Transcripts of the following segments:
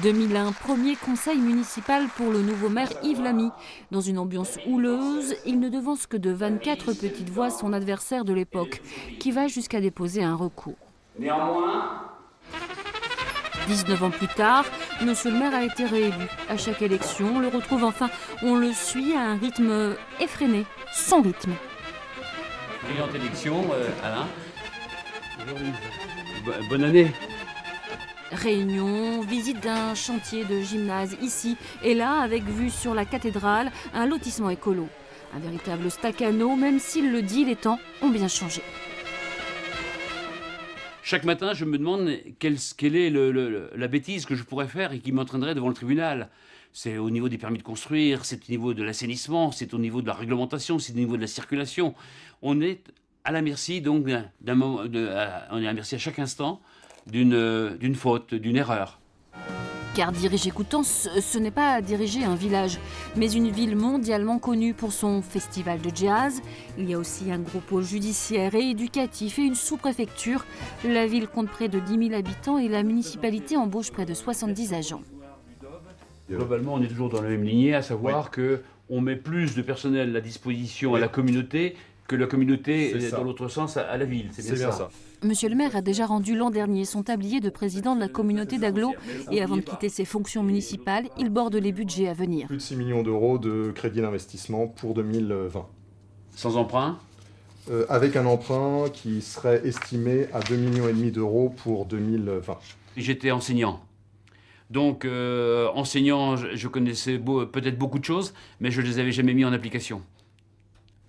2001, premier conseil municipal pour le nouveau maire Yves Lamy. Dans une ambiance houleuse, il ne devance que de 24 petites voix son adversaire de l'époque, qui va jusqu'à déposer un recours. Néanmoins, 19 ans plus tard, monsieur le maire a été réélu. À chaque élection, on le retrouve enfin, on le suit à un rythme effréné, sans rythme. brillante élection, Alain. Bonne année. Réunion, visite d'un chantier de gymnase ici et là avec vue sur la cathédrale, un lotissement écolo. Un véritable staccano, même s'il le dit, les temps ont bien changé. Chaque matin, je me demande quelle est la bêtise que je pourrais faire et qui m'entraînerait devant le tribunal. C'est au niveau des permis de construire, c'est au niveau de l'assainissement, c'est au niveau de la réglementation, c'est au niveau de la circulation. On est à la merci donc on est à la merci à chaque instant d'une faute, d'une erreur. Car diriger Coutances, ce n'est pas diriger un village, mais une ville mondialement connue pour son festival de jazz. Il y a aussi un gros pôle judiciaire et éducatif et une sous-préfecture. La ville compte près de 10 000 habitants et la municipalité embauche près de 70 agents. Globalement, on est toujours dans la même lignée, à savoir qu'on met plus de personnel à disposition à la communauté que la communauté, dans l'autre sens, à la ville. C'est bien ça. Monsieur le maire a déjà rendu l'an dernier son tablier de président de la communauté d'Aglo et avant de quitter ses fonctions municipales, il borde les budgets à venir. Plus de 6 millions d'euros de crédit d'investissement pour 2020. Sans emprunt ? Avec un emprunt qui serait estimé à 2,5 millions d'euros pour 2020. J'étais enseignant. Donc, enseignant, je connaissais peut-être beaucoup de choses, mais je ne les avais jamais mis en application.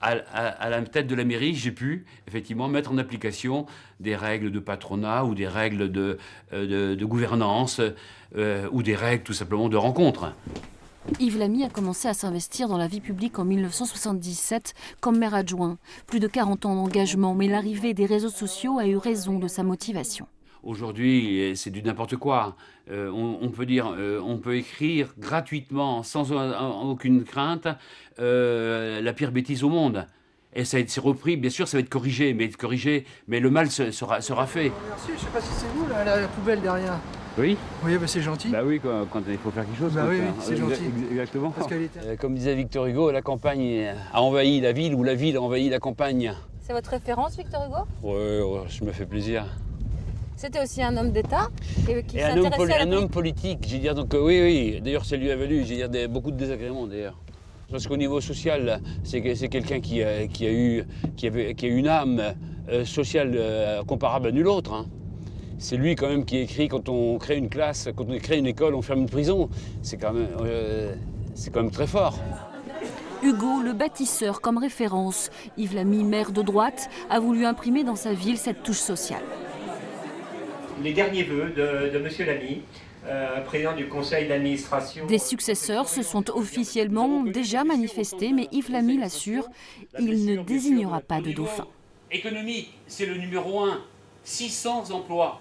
À la tête de la mairie, j'ai pu effectivement mettre en application des règles de patronat ou des règles de gouvernance ou des règles tout simplement de rencontre. Yves Lamy a commencé à s'investir dans la vie publique en 1977 comme maire adjoint. Plus de 40 ans d'engagement, mais l'arrivée des réseaux sociaux a eu raison de sa motivation. Aujourd'hui, c'est du n'importe quoi. On peut écrire gratuitement, sans aucune crainte, la pire bêtise au monde. Et ça a été repris, bien sûr, ça va être corrigé, mais le mal sera fait. Merci, je sais pas si c'est vous, la poubelle derrière. Oui. Oui, bah c'est gentil. Bah oui, quand il faut faire quelque chose. Bah oui, c'est gentil. Exactement. Parce qu'elle était... Comme disait Victor Hugo, la campagne a envahi la ville ou la ville a envahi la campagne. C'est votre référence, Victor Hugo? Ouais, je me fais plaisir. C'était aussi un homme d'État qui Et s'intéressait à la un homme politique, j'ai dire, donc oui. D'ailleurs, ça lui a valu, j'ai dire, beaucoup de désagréments d'ailleurs. Parce qu'au niveau social, c'est quelqu'un qui a eu une âme sociale comparable à nul autre. Hein. C'est lui quand même qui écrit quand on crée une classe, quand on crée une école, on ferme une prison. C'est quand même très fort. Hugo, le bâtisseur comme référence. Yves Lamy, maire de droite, a voulu imprimer dans sa ville cette touche sociale. Les derniers vœux de monsieur Lamy, président du conseil d'administration. Des successeurs se sont officiellement déjà manifestés, mais Yves Lamy l'assure, il ne désignera pas de dauphin. Économique, c'est le numéro 1. 600 emplois.